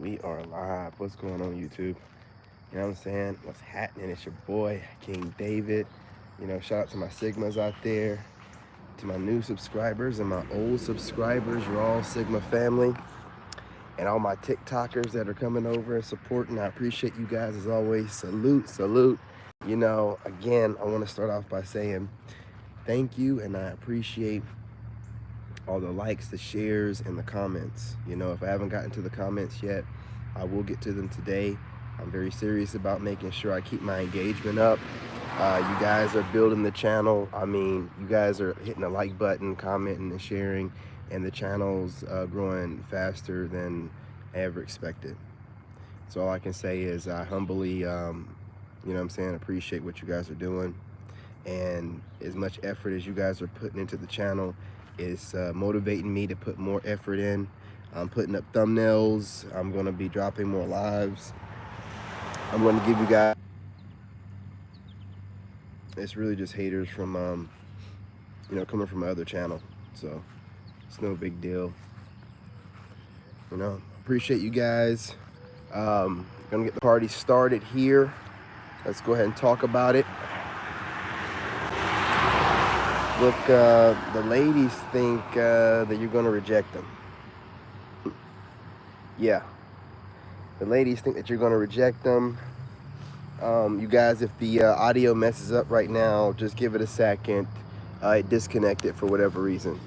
We are live. What's going on, YouTube? You know what I'm saying? What's happening? It's your boy, King David. Shout out to my Sigmas out there, to my new subscribers and my old subscribers. You're all Sigma family. And all my TikTokers that are coming over and supporting. I appreciate you guys as always. Salute, salute. Again, I want to start off by saying thank you, and I appreciate all the likes, the shares, and the comments. If I haven't gotten to the comments yet, I will get to them today. I'm very serious about making sure I keep my engagement up. You guys are building the channel. You guys are hitting the like button, commenting, and sharing, and the channel's growing faster than I ever expected. So all I can say is I humbly, appreciate what you guys are doing. And as much effort as you guys are putting into the channel is motivating me to put more effort in. I'm putting up thumbnails. I'm going to be dropping more lives. I'm going to give you guys, it's really just haters from, coming from my other channel. So it's no big deal. Appreciate you guys. Gonna get the party started here. Let's go ahead and talk about it. Look, the ladies think that you're gonna reject them. Yeah, the ladies think that you're gonna reject them. You guys, if the audio messes up right now, just give it a second. It disconnected for whatever reason.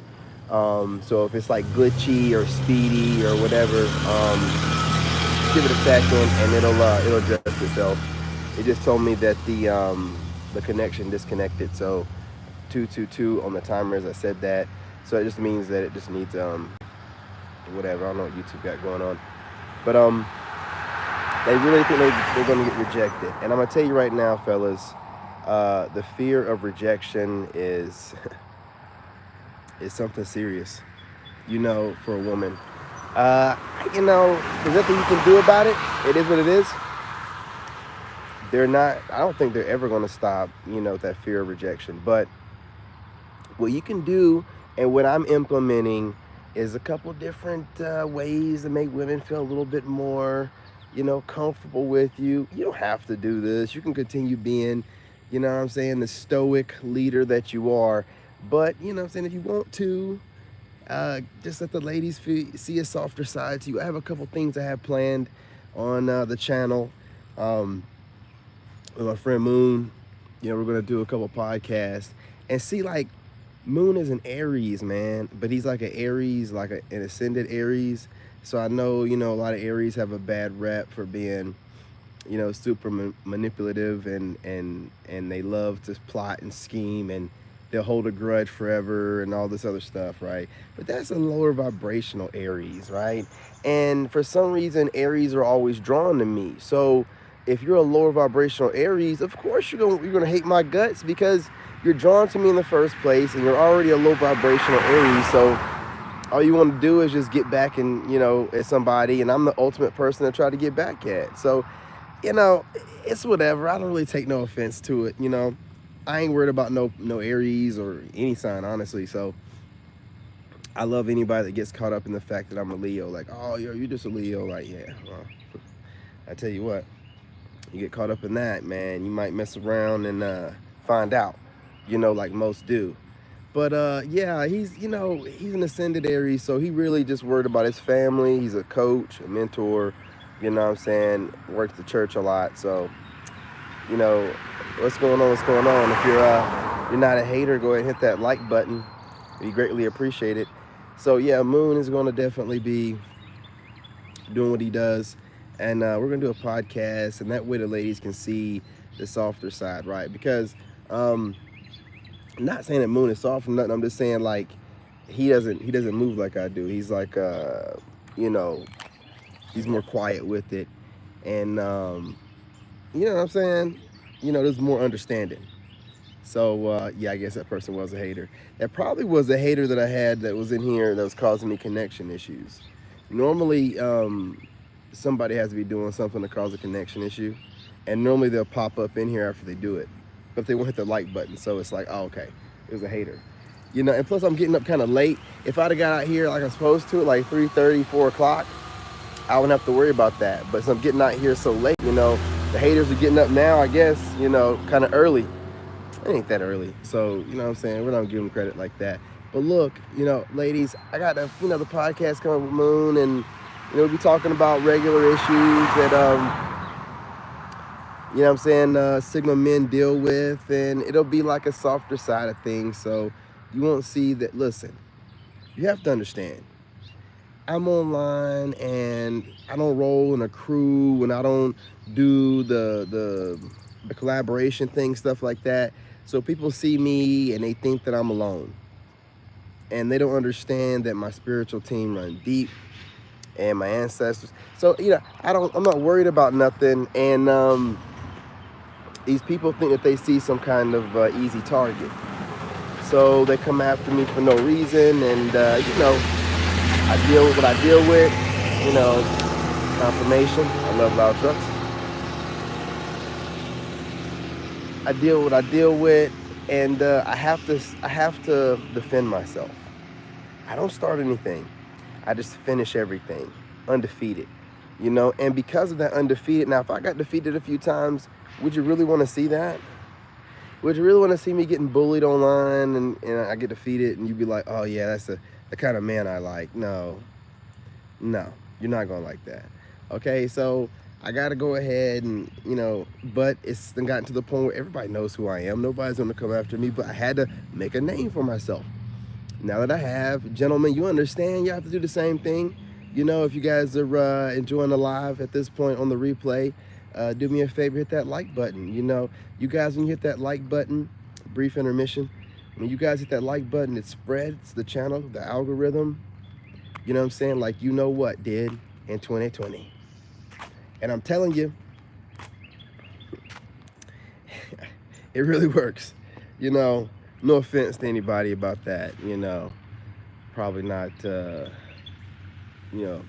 So if it's like glitchy or speedy or whatever, just give it a second and it'll adjust itself. It just told me that the connection disconnected. So 222 on the timer as I said that. So it just means that it just needs whatever. I don't know what YouTube got going on. But they really think they're gonna get rejected. And I'm gonna tell you right now, fellas, the fear of rejection is is something serious, for a woman. There's nothing you can do about it. It is what it is. I don't think they're ever gonna stop, that fear of rejection. But what you can do, and what I'm implementing, is a couple different ways to make women feel a little bit more, comfortable with you. You don't have to do this. You can continue being, the stoic leader that you are. But, if you want to, just let the ladies see a softer side to you. I have a couple things I have planned on the channel. With my friend Moon, we're going to do a couple podcasts. And see, Moon is an Aries, man, but he's like an Aries, like an ascended Aries. So I know, a lot of Aries have a bad rep for being, super manipulative and they love to plot and scheme, and they'll hold a grudge forever and all this other stuff, right? But that's a lower vibrational Aries, right? And for some reason, Aries are always drawn to me. So if you're a lower vibrational Aries, of course you're gonna hate my guts, because you're drawn to me in the first place, and you're already a low vibrational Aries. So all you want to do is just get back and, at somebody, and I'm the ultimate person to try to get back at. So, it's whatever. I don't really take no offense to it. I ain't worried about no Aries or any sign, honestly. So I love anybody that gets caught up in the fact that I'm a Leo. Like, oh, you're just a Leo. Like, yeah, well, I tell you what, you get caught up in that, man, you might mess around and find out, like most do. But yeah, he's an ascended Aries, so he really just worried about his family. He's a coach, a mentor, works the church a lot. So, what's going on? If you're not a hater, go ahead and hit that like button. We greatly appreciate it. So yeah, Moon is going to definitely be doing what he does, and we're gonna do a podcast, and that way the ladies can see the softer side, right? Because I'm not saying that Moon is soft or nothing. I'm just saying, like, he doesn't move like I do. He's like he's more quiet with it, and you know what I'm saying? There's more understanding. So yeah, I guess that person was a hater. That probably was a hater that I had that was in here that was causing me connection issues. Normally somebody has to be doing something to cause a connection issue, and normally they'll pop up in here after they do it, but they won't hit the like button. So it's like, oh, okay, it was a hater. And plus I'm getting up kind of late. If I'd have got out here like I'm supposed to, like 3:30, 4 o'clock, I wouldn't have to worry about that. But since I'm getting out here so late, the haters are getting up now, I guess, kind of early. It ain't that early. So, what I'm saying? We don't give them credit like that. But look, ladies, I got the podcast coming with Moon, and, we'll be talking about regular issues that, Sigma men deal with, and it'll be like a softer side of things. So you won't see that. Listen, you have to understand, I'm online and I don't roll in a crew and I don't do the collaboration thing, stuff like that. So people see me and they think that I'm alone. And they don't understand that my spiritual team run deep and my ancestors. So, I'm not worried about nothing. And these people think that they see some kind of easy target. So they come after me for no reason. And, I deal with what I deal with, confirmation. I love loud trucks. I deal with what I deal with, and I have to defend myself. I don't start anything. I just finish everything, undefeated, And because of that undefeated, now if I got defeated a few times, would you really want to see that? Would you really want to see me getting bullied online and I get defeated and you be like, oh yeah, that's the kind of man I like? No, you're not going to like that. Okay, so I got to go ahead and, but it's gotten to the point where everybody knows who I am. Nobody's going to come after me, but I had to make a name for myself. Now that I have, gentlemen, you understand you have to do the same thing. If you guys are enjoying the live at this point on the replay, do me a favor, hit that like button. You guys, when you hit that like button, brief intermission, when you guys hit that like button, it spreads the channel, the algorithm. You know what I'm saying? Like what did in 2020. And I'm telling you, it really works. No offense to anybody about that, probably not,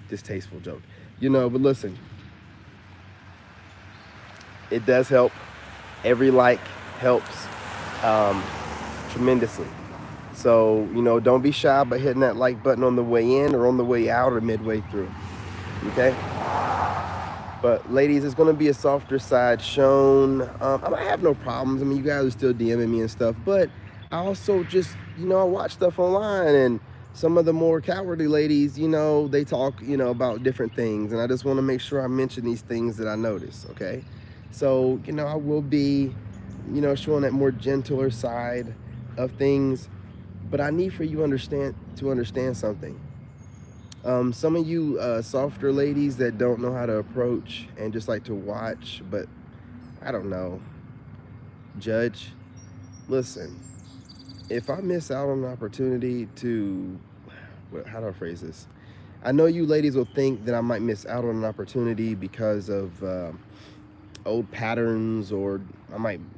distasteful joke, but listen, it does help. Every like helps tremendously. So, don't be shy about hitting that like button on the way in or on the way out or midway through, okay? But ladies, it's gonna be a softer side shown. I have no problems. I mean, you guys are still DMing me and stuff, but I also just, I watch stuff online, and some of the more cowardly ladies, they talk, about different things, and I just want to make sure I mention these things that I notice, okay? So, I will be, showing that more gentler side of things, but I need for you to understand something. Some of you softer ladies that don't know how to approach and just like to watch, but I don't know, judge. Listen, if I miss out on an opportunity to, how do I phrase this? I know you ladies will think that I might miss out on an opportunity because of old patterns, or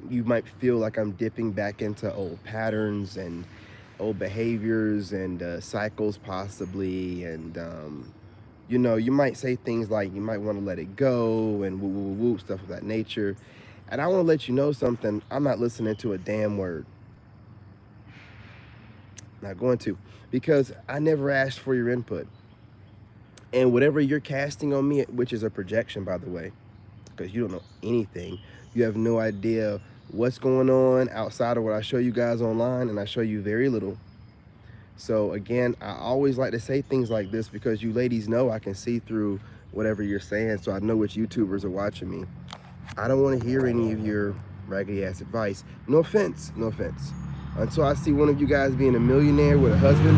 you might feel like I'm dipping back into old patterns and old behaviors and cycles possibly, and you might say things like you might want to let it go and woo woo woo, stuff of that nature. And I want to let you know something. I'm not listening to a damn word. Not going to, because I never asked for your input. And whatever you're casting on me, which is a projection, by the way, because you don't know anything, you have no idea what's going on outside of what I show you guys online, and I show you very little. So again, I always like to say things like this because you ladies know I can see through whatever you're saying, so I know which YouTubers are watching me. I don't want to hear any of your raggedy ass advice. No offense, until I see one of you guys being a millionaire with a husband.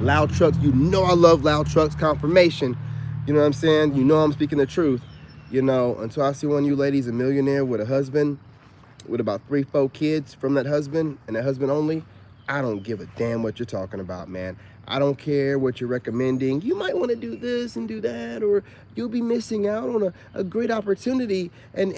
Loud trucks, I love loud trucks, confirmation. You know what I'm saying? I'm speaking the truth. Until I see one of you ladies a millionaire with a husband, with about 3-4 kids from that husband, and that husband only, I don't give a damn what you're talking about, man. I don't care what you're recommending. You might want to do this and do that, or you'll be missing out on a great opportunity. And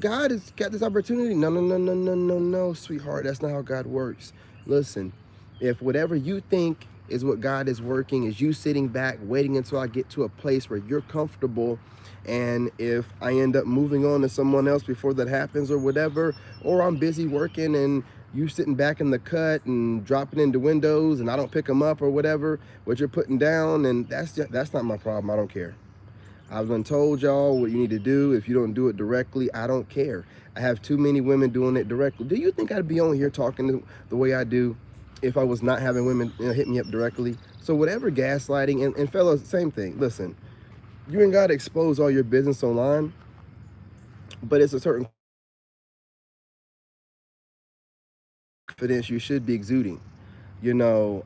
God has got this opportunity. No, sweetheart. That's not how God works. Listen, if whatever you think is what God is working, is you sitting back waiting until I get to a place where you're comfortable, and if I end up moving on to someone else before that happens or whatever, or I'm busy working and you sitting back in the cut and dropping into windows and I don't pick them up or whatever, what you're putting down, and that's not my problem. I don't care. I've been told y'all what you need to do. If you don't do it directly, I don't care. I have too many women doing it directly. Do you think I'd be on here talking the way I do if I was not having women hit me up directly? So whatever gaslighting, and fellas, same thing. Listen, you ain't got to expose all your business online, but it's a certain confidence you should be exuding. You know,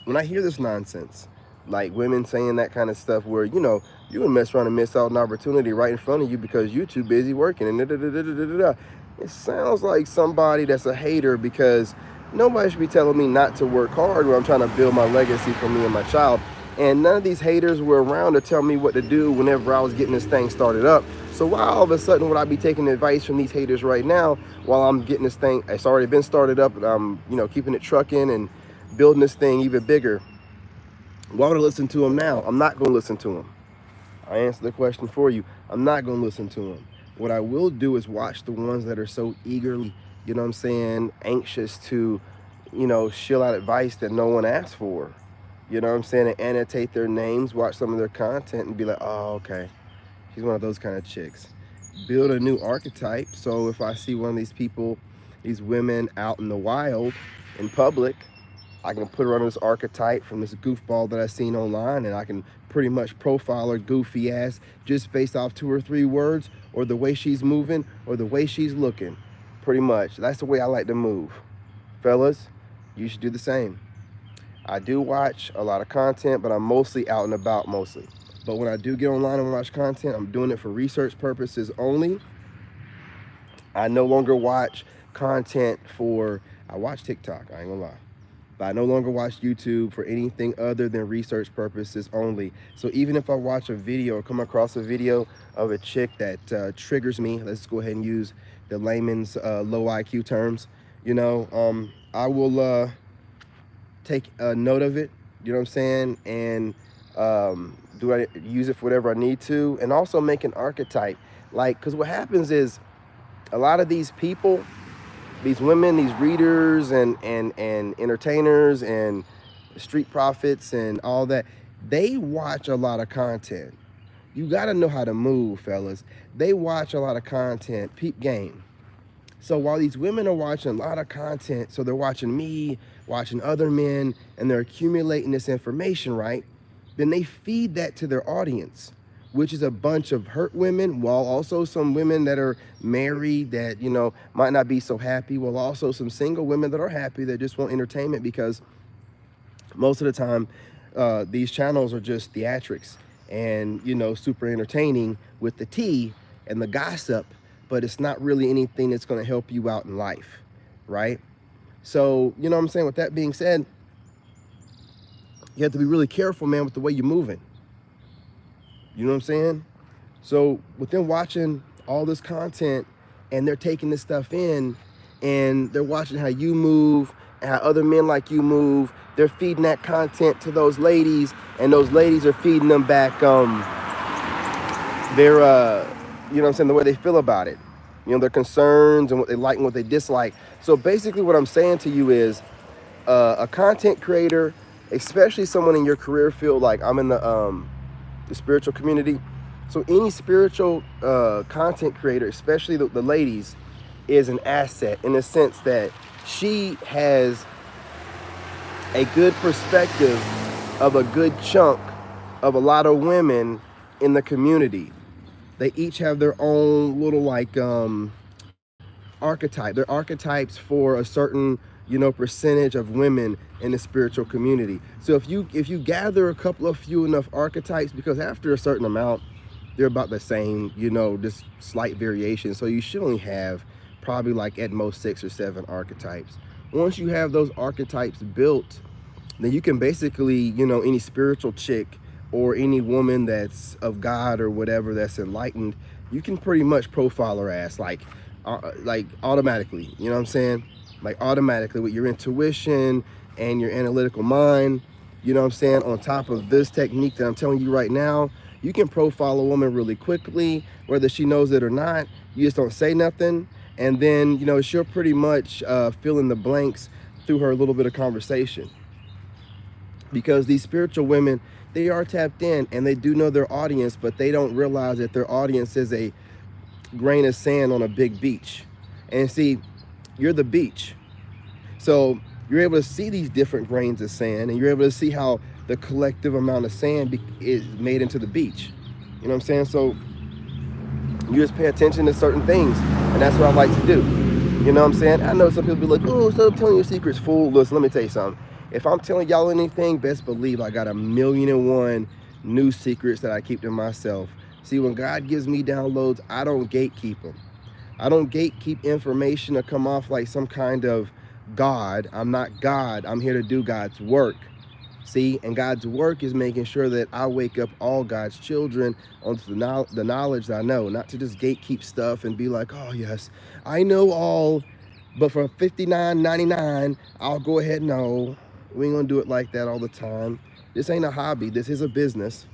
when I hear this nonsense, like women saying that kind of stuff where, you would mess around and miss out an opportunity right in front of you because you're too busy working and da-da-da-da-da-da-da. It sounds like somebody that's a hater because nobody should be telling me not to work hard when I'm trying to build my legacy for me and my child. And none of these haters were around to tell me what to do whenever I was getting this thing started up. So why all of a sudden would I be taking advice from these haters right now while I'm getting this thing, it's already been started up, and I'm, keeping it trucking and building this thing even bigger? Why would I listen to them now? I'm not going to listen to them. I answered the question for you. I'm not going to listen to them. What I will do is watch the ones that are so eagerly, anxious to, shill out advice that no one asked for. And annotate their names, watch some of their content and be like, oh, okay, she's one of those kind of chicks. Build a new archetype. So if I see one of these people, these women out in the wild, in public, I can put her under this archetype from this goofball that I've seen online, and I can pretty much profile her goofy ass just based off 2 or 3 words, or the way she's moving, or the way she's looking. Pretty much. That's the way I like to move. Fellas, you should do the same. I do watch a lot of content, but I'm mostly out and about mostly. But when I do get online and watch content, I'm doing it for research purposes only. I no longer watch content I watch TikTok, I ain't gonna lie. But I no longer watch YouTube for anything other than research purposes only. So even if I watch a video or come across a video of a chick that triggers me, let's go ahead and use the layman's low IQ terms, I will take a note of it, you know what I'm saying, and use it for whatever I need to, and also make an archetype. Because what happens is a lot of these people, these women, these readers and entertainers and street prophets and all that, they watch a lot of content. You got to know how to move, fellas. They watch a lot of content, peep game. So while these women are watching a lot of content, so they're watching me, watching other men, and they're accumulating this information, right? Then they feed that to their audience, which is a bunch of hurt women, while also some women that are married that, might not be so happy, while also some single women that are happy that just want entertainment, because most of the time, these channels are just theatrics and, super entertaining with the tea and the gossip, but it's not really anything that's going to help you out in life, right? So, you know what I'm saying? With that being said, you have to be really careful, man, with the way you're moving. You know what I'm saying? So with them watching all this content and they're taking this stuff in and they're watching how you move and how other men like you move, they're feeding that content to those ladies, and those ladies are feeding them back their you know what I'm saying, the way they feel about it. Their concerns and what they like and what they dislike. So basically what I'm saying to you is a content creator, especially someone in your career field, like I'm in the spiritual community. So any spiritual content creator, especially the ladies, is an asset in the sense that she has a good perspective of a good chunk of a lot of women in the community. They each have their own little archetype. They're archetypes for a certain percentage of women in the spiritual community. So if you gather a couple of few enough archetypes, because after a certain amount, they're about the same, just slight variation. So you should only have probably like at most 6 or 7 archetypes. Once you have those archetypes built, then you can basically, any spiritual chick or any woman that's of God or whatever that's enlightened, you can pretty much profile her ass like automatically, you know what I'm saying? Like automatically with your intuition and your analytical mind, you know what I'm saying? On top of this technique that I'm telling you right now, you can profile a woman really quickly, whether she knows it or not. You just don't say nothing, And then, she'll pretty much fill in the blanks through her little bit of conversation. Because these spiritual women, they are tapped in and they do know their audience, but they don't realize that their audience is a grain of sand on a big beach. And see, you're the beach. So you're able to see these different grains of sand, and you're able to see how the collective amount of sand is made into the beach. You know what I'm saying? So you just pay attention to certain things, and that's what I like to do. You know what I'm saying? I know some people be like, oh, stop telling your secrets, fool. Listen, let me tell you something. If I'm telling y'all anything, best believe I got 1,000,001 new secrets that I keep to myself. See, when God gives me downloads, I don't gatekeep them. I don't gatekeep information to come off like some kind of God. I'm not God. I'm here to do God's work. See, and God's work is making sure that I wake up all God's children onto the knowledge that I know, not to just gatekeep stuff and be like, oh yes, I know all, but for $59.99, I'll go ahead. No, we ain't gonna do it like that all the time. This ain't a hobby. This is a business,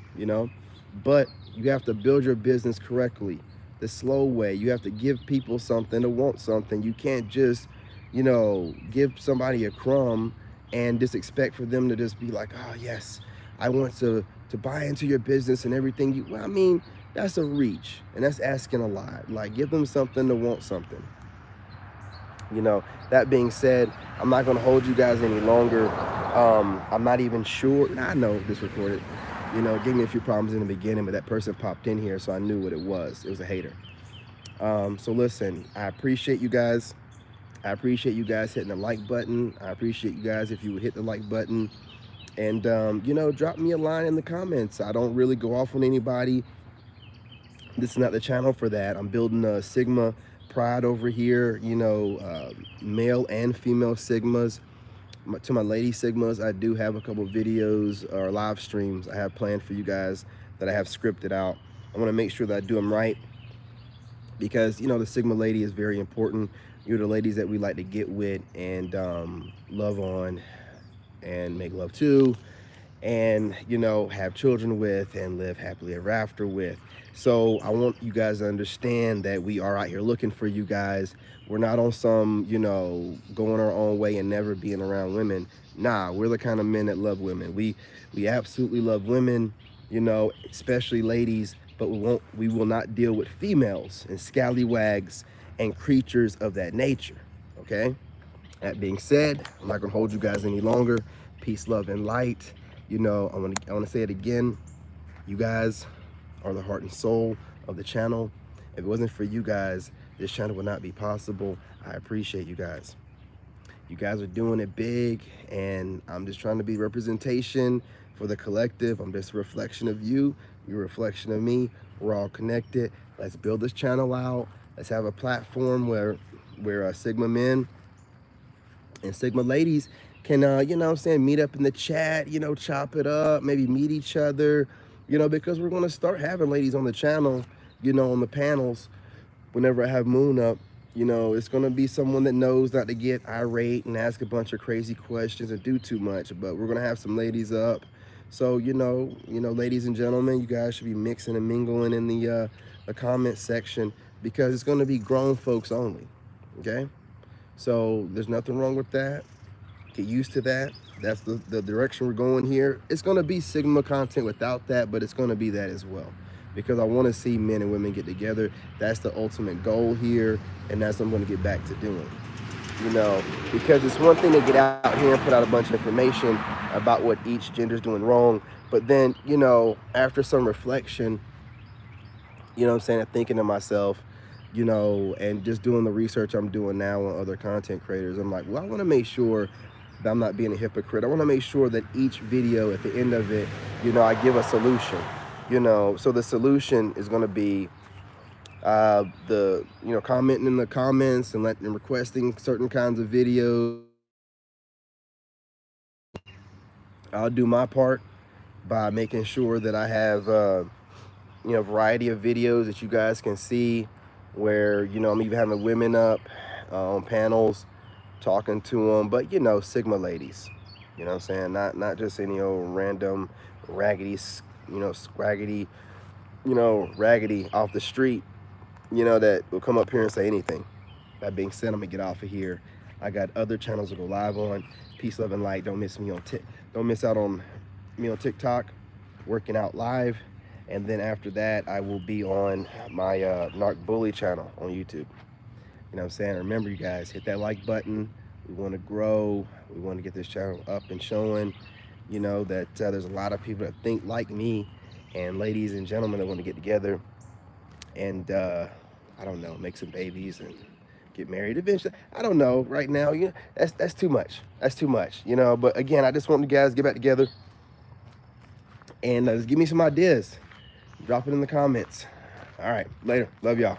but you have to build your business correctly, the slow way. You have to give people something to want something. You can't just, give somebody a crumb and just expect for them to just be like, oh yes, I want to buy into your business and everything. Well, I mean, that's a reach, and that's asking a lot. Like, give them something to want something. That being said, I'm not going to hold you guys any longer. I'm not even sure. I know this recorded. Gave me a few problems in the beginning, but that person popped in here, so I knew what it was. It was a hater. So listen, I appreciate you guys. I appreciate you guys hitting the like button. I appreciate you guys if you would hit the like button. And, drop me a line in the comments. I don't really go off on anybody. This is not the channel for that. I'm building a Sigma pride over here, male and female Sigmas. To my lady Sigmas, I do have a couple videos or live streams I have planned for you guys that I have scripted out. I want to make sure that I do them right, because the Sigma lady is very important. You're the ladies that we like to get with and love on and make love to, and have children with and live happily ever after with. So I want you guys to understand that we are out here looking for you guys. We're not on some going our own way and never being around women. Nah, we're the kind of men that love women. We absolutely love women, especially ladies, but we will not deal with females and scallywags and creatures of that nature. Okay, that being said, I'm not gonna hold you guys any longer. Peace, love, and light. I want to say it again. You guys are the heart and soul of the channel. If it wasn't for you guys, this channel would not be possible. I appreciate you guys. You guys are doing it big, and I'm just trying to be representation for the collective. I'm just a reflection of you. You're a reflection of me. We're all connected. Let's build this channel out. Let's have a platform where Sigma men and Sigma ladies can, meet up in the chat, chop it up, maybe meet each other, because we're going to start having ladies on the channel, on the panels. Whenever I have Moon up, it's going to be someone that knows not to get irate and ask a bunch of crazy questions and do too much, but we're going to have some ladies up. So, ladies and gentlemen, you guys should be mixing and mingling in the comment section, because it's going to be grown folks only. Okay. So there's nothing wrong with that. Get used to that. That's the direction we're going here. It's going to be Sigma content without that, but it's going to be that as well, because I want to see men and women get together. That's the ultimate goal here, and that's what I'm going to get back to doing. Because it's one thing to get out here and put out a bunch of information about what each gender is doing wrong, but then, after some reflection, I'm saying, I'm thinking to myself, and just doing the research I'm doing now on other content creators, I'm like, well, I want to make sure that I'm not being a hypocrite. I want to make sure that each video, at the end of it, I give a solution. So the solution is going to be commenting in the comments and requesting certain kinds of videos. I'll do my part by making sure that I have variety of videos that you guys can see, where I'm even having women up on panels talking to them, but Sigma ladies, what I'm saying, not just any old random raggedy, scraggedy, raggedy off the street, that will come up here and say anything. That being said, I'm gonna get off of here. I got other channels to go live on. Peace, love, and light. Don't miss out on me on TikTok, working out live. And then after that, I will be on my Narc Bully channel on YouTube. You know what I'm saying? Remember, you guys, hit that like button. We want to grow. We want to get this channel up and showing, you know, that there's a lot of people that think like me, and ladies and gentlemen that want to get together and, I don't know, make some babies and get married eventually. I don't know right now. You know, that's too much. That's too much, you know. But again, I just want you guys to get back together and just give me some ideas. Drop it in the comments. All right, later. Love y'all.